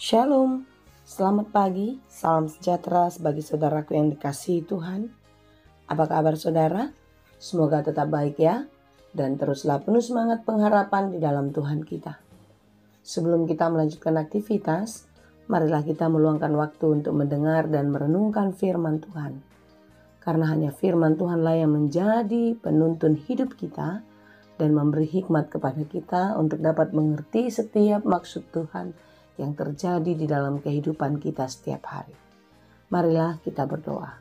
Shalom, selamat pagi, salam sejahtera bagi saudaraku yang dikasihi Tuhan. Apa kabar saudara? Semoga tetap baik ya, dan teruslah penuh semangat pengharapan di dalam Tuhan kita. Sebelum kita melanjutkan aktivitas, marilah kita meluangkan waktu untuk mendengar dan merenungkan firman Tuhan. Karena hanya firman Tuhanlah yang menjadi penuntun hidup kita dan memberi hikmat kepada kita untuk dapat mengerti setiap maksud Tuhan yang terjadi di dalam kehidupan kita setiap hari. Marilah kita berdoa.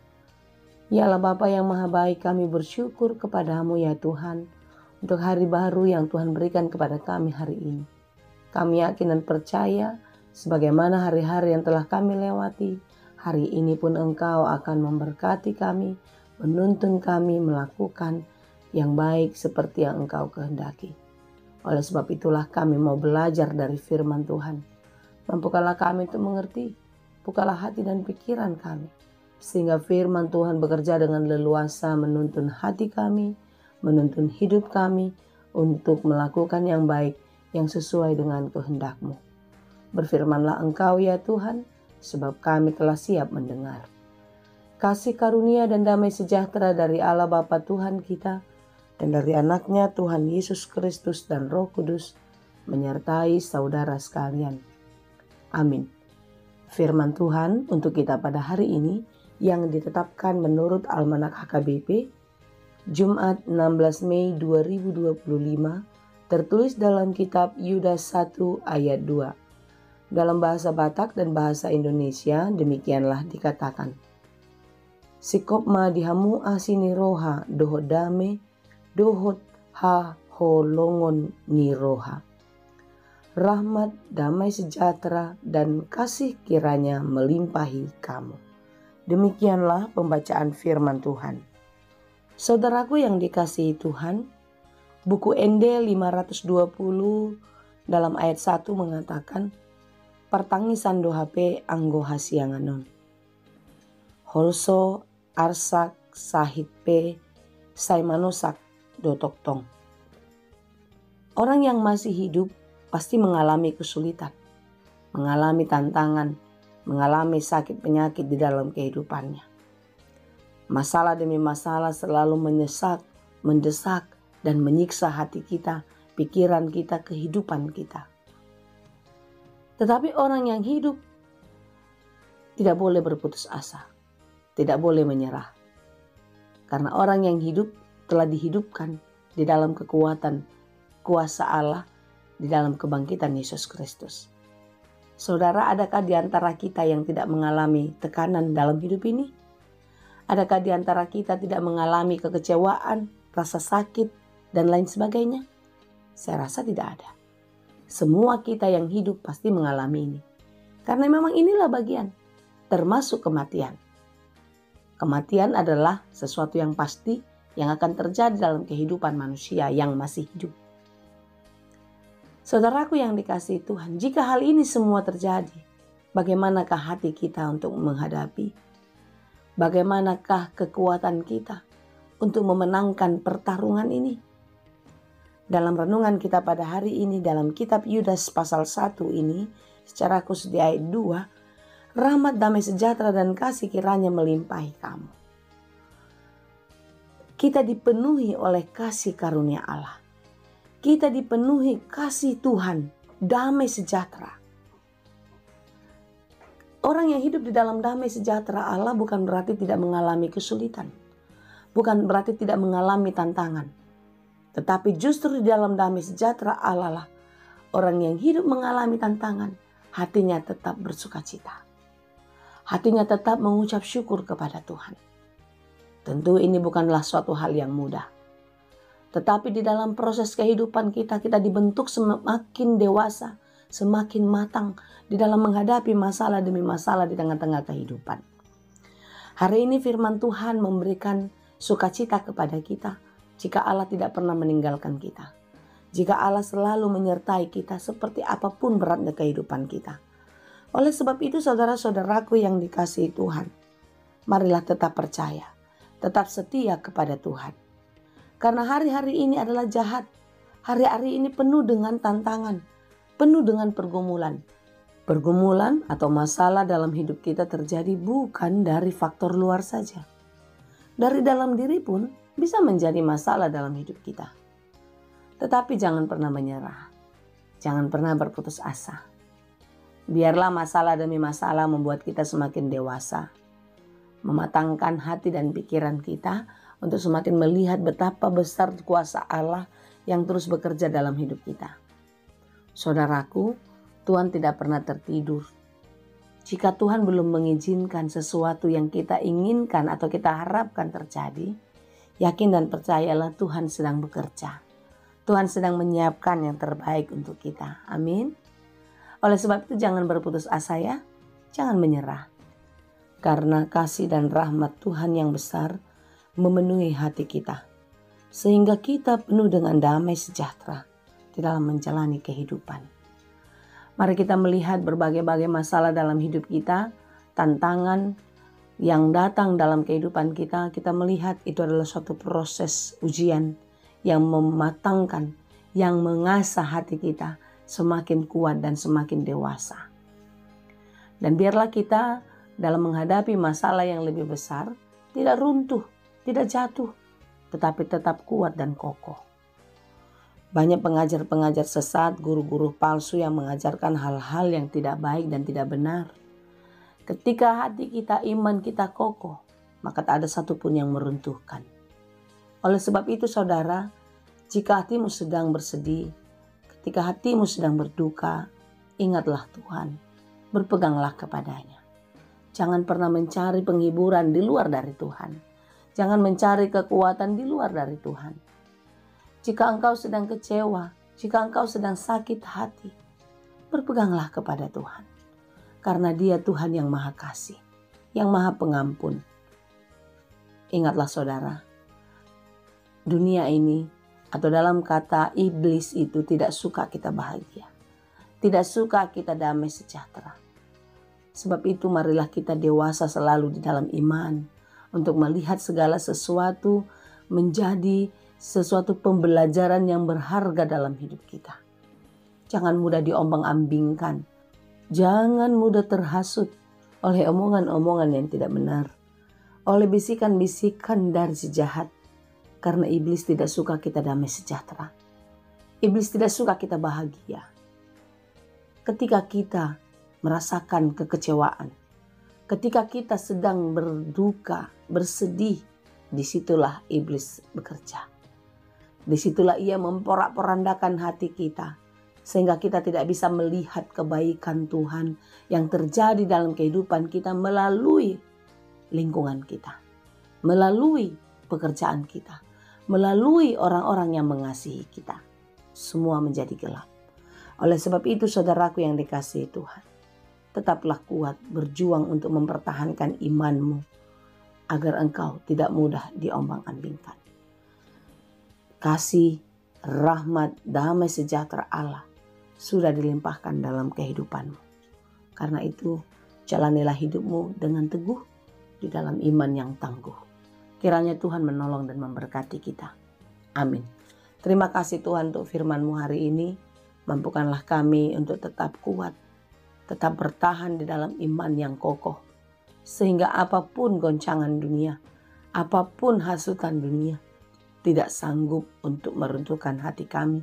Ya Allah Bapa yang Maha Baik, kami bersyukur kepadamu ya Tuhan untuk hari baru yang Tuhan berikan kepada kami hari ini. Kami yakin dan percaya sebagaimana hari-hari yang telah kami lewati, hari ini pun Engkau akan memberkati kami, menuntun kami melakukan yang baik seperti yang Engkau kehendaki. Oleh sebab itulah kami mau belajar dari firman Tuhan. Mampukanlah kami untuk mengerti, bukalah hati dan pikiran kami, sehingga firman Tuhan bekerja dengan leluasa menuntun hati kami, menuntun hidup kami untuk melakukan yang baik yang sesuai dengan kehendak-Mu. Berfirmanlah Engkau ya Tuhan, sebab kami telah siap mendengar. Kasih karunia dan damai sejahtera dari Allah Bapa Tuhan kita, dan dari anaknya Tuhan Yesus Kristus dan Roh Kudus, menyertai saudara sekalian. Amin. Firman Tuhan untuk kita pada hari ini yang ditetapkan menurut Almanak HKBP, Jumat 16 Mei 2025, tertulis dalam kitab Yudas 1 ayat 2. Dalam bahasa Batak dan bahasa Indonesia demikianlah dikatakan. Sikopma dihamu asini roha dohodame dohot ha holongon ni roha. Rahmat, damai sejahtera, dan kasih kiranya melimpahi kamu. Demikianlah pembacaan firman Tuhan. Saudaraku yang dikasihi Tuhan, buku ND 520 dalam ayat 1 mengatakan, pertangisan dohape anggo hasianganon. Holso arsak sahit pe saimanosak dotoktong. Orang yang masih hidup pasti mengalami kesulitan, mengalami tantangan, mengalami sakit penyakit di dalam kehidupannya. Masalah demi masalah selalu mendesak, dan menyiksa hati kita, pikiran kita, kehidupan kita. Tetapi orang yang hidup tidak boleh berputus asa, tidak boleh menyerah. Karena orang yang hidup telah dihidupkan di dalam kekuatan kuasa Allah, di dalam kebangkitan Yesus Kristus. Saudara, adakah di antara kita yang tidak mengalami tekanan dalam hidup ini? Adakah di antara kita tidak mengalami kekecewaan, rasa sakit, dan lain sebagainya? Saya rasa tidak ada. Semua kita yang hidup pasti mengalami ini. Karena memang inilah bagian, termasuk kematian. Kematian adalah sesuatu yang pasti yang akan terjadi dalam kehidupan manusia yang masih hidup. Saudaraku yang dikasihi Tuhan, jika hal ini semua terjadi, bagaimanakah hati kita untuk menghadapi? Bagaimanakah kekuatan kita untuk memenangkan pertarungan ini? Dalam renungan kita pada hari ini dalam kitab Yudas pasal 1 ini, secara khusus di ayat 2, rahmat, damai sejahtera, dan kasih kiranya melimpahi kamu. Kita dipenuhi oleh kasih karunia Allah. Kita dipenuhi kasih Tuhan, damai sejahtera. Orang yang hidup di dalam damai sejahtera Allah bukan berarti tidak mengalami kesulitan. Bukan berarti tidak mengalami tantangan. Tetapi justru di dalam damai sejahtera Allah lah orang yang hidup mengalami tantangan, hatinya tetap bersukacita. Hatinya tetap mengucap syukur kepada Tuhan. Tentu ini bukanlah suatu hal yang mudah. Tetapi di dalam proses kehidupan kita dibentuk semakin dewasa, semakin matang di dalam menghadapi masalah demi masalah di tengah-tengah kehidupan. Hari ini firman Tuhan memberikan sukacita kepada kita jika Allah tidak pernah meninggalkan kita. Jika Allah selalu menyertai kita seperti apapun beratnya kehidupan kita. Oleh sebab itu saudara-saudaraku yang dikasihi Tuhan, marilah tetap percaya, tetap setia kepada Tuhan. Karena hari-hari ini adalah jahat. Hari-hari ini penuh dengan tantangan, penuh dengan pergumulan. Pergumulan atau masalah dalam hidup kita terjadi bukan dari faktor luar saja. Dari dalam diri pun bisa menjadi masalah dalam hidup kita. Tetapi jangan pernah menyerah. Jangan pernah berputus asa. Biarlah masalah demi masalah membuat kita semakin dewasa. Mematangkan hati dan pikiran kita untuk semakin melihat betapa besar kuasa Allah yang terus bekerja dalam hidup kita. Saudaraku, Tuhan tidak pernah tertidur. Jika Tuhan belum mengizinkan sesuatu yang kita inginkan atau kita harapkan terjadi, yakin dan percayalah Tuhan sedang bekerja. Tuhan sedang menyiapkan yang terbaik untuk kita. Amin. Oleh sebab itu jangan berputus asa ya. Jangan menyerah. Karena kasih dan rahmat Tuhan yang besar memenuhi hati kita. Sehingga kita penuh dengan damai sejahtera di dalam menjalani kehidupan. Mari kita melihat berbagai-bagai masalah dalam hidup kita, tantangan yang datang dalam kehidupan kita. Kita melihat itu adalah suatu proses ujian yang mematangkan, yang mengasah hati kita semakin kuat dan semakin dewasa. Dan biarlah kita dalam menghadapi masalah yang lebih besar, tidak runtuh, tidak jatuh, tetapi tetap kuat dan kokoh. Banyak pengajar-pengajar sesat, guru-guru palsu yang mengajarkan hal-hal yang tidak baik dan tidak benar. Ketika hati kita, iman kita kokoh, maka tak ada satupun yang meruntuhkan. Oleh sebab itu saudara, jika hatimu sedang bersedih, ketika hatimu sedang berduka, ingatlah Tuhan, berpeganglah kepadanya. Jangan pernah mencari penghiburan di luar dari Tuhan. Jangan mencari kekuatan di luar dari Tuhan. Jika engkau sedang kecewa, jika engkau sedang sakit hati, berpeganglah kepada Tuhan. Karena Dia Tuhan yang Maha Kasih, yang Maha Pengampun. Ingatlah saudara, dunia ini atau dalam kata iblis itu tidak suka kita bahagia. Tidak suka kita damai sejahtera. Sebab itu marilah kita dewasa selalu di dalam iman untuk melihat segala sesuatu menjadi sesuatu pembelajaran yang berharga dalam hidup kita. Jangan mudah diombang-ambingkan. Jangan mudah terhasut oleh omongan-omongan yang tidak benar. Oleh bisikan-bisikan dari si jahat. Karena iblis tidak suka kita damai sejahtera. Iblis tidak suka kita bahagia. Ketika kita merasakan kekecewaan, ketika kita sedang berduka, bersedih, disitulah iblis bekerja. Disitulah ia memporak-porandakan hati kita, sehingga kita tidak bisa melihat kebaikan Tuhan yang terjadi dalam kehidupan kita melalui lingkungan kita, melalui pekerjaan kita, melalui orang-orang yang mengasihi kita. Semua menjadi gelap. Oleh sebab itu saudaraku yang dikasihi Tuhan, tetaplah kuat berjuang untuk mempertahankan imanmu agar engkau tidak mudah diombang-ambingkan. Kasih, rahmat, damai sejahtera Allah sudah dilimpahkan dalam kehidupanmu. Karena itu, jalanilah hidupmu dengan teguh di dalam iman yang tangguh. Kiranya Tuhan menolong dan memberkati kita. Amin. Terima kasih Tuhan untuk firman-Mu hari ini. Mampukanlah kami untuk tetap kuat, tetap bertahan di dalam iman yang kokoh. Sehingga apapun goncangan dunia, apapun hasutan dunia, tidak sanggup untuk meruntuhkan hati kami,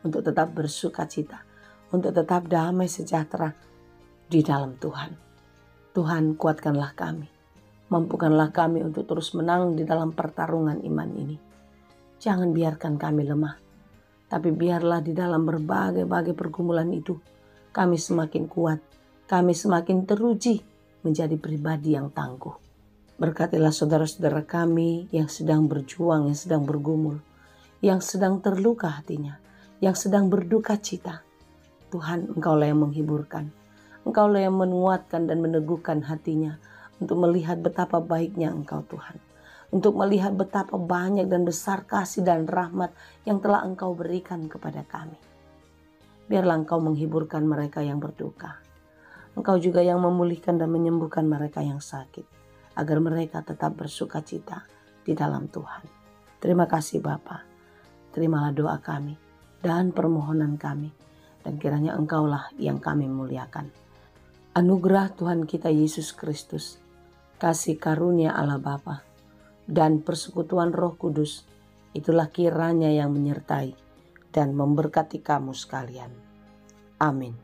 untuk tetap bersuka cita, untuk tetap damai sejahtera di dalam Tuhan. Tuhan, kuatkanlah kami, mampukanlah kami untuk terus menang di dalam pertarungan iman ini. Jangan biarkan kami lemah, tapi biarlah di dalam berbagai-bagai pergumulan itu, kami semakin kuat, kami semakin teruji menjadi pribadi yang tangguh. Berkatilah saudara-saudara kami yang sedang berjuang, yang sedang bergumul, yang sedang terluka hatinya, yang sedang berduka cita. Tuhan, Engkaulah yang menghiburkan. Engkaulah yang menguatkan dan meneguhkan hatinya untuk melihat betapa baiknya Engkau Tuhan. Untuk melihat betapa banyak dan besar kasih dan rahmat yang telah Engkau berikan kepada kami. Biarlah Engkau menghiburkan mereka yang berduka. Engkau juga yang memulihkan dan menyembuhkan mereka yang sakit, agar mereka tetap bersuka cita di dalam Tuhan. Terima kasih Bapa. Terimalah doa kami dan permohonan kami. Dan kiranya Engkaulah yang kami muliakan. Anugerah Tuhan kita Yesus Kristus, kasih karunia Allah Bapa, dan persekutuan Roh Kudus, itulah kiranya yang menyertai dan memberkati kamu sekalian. Amin.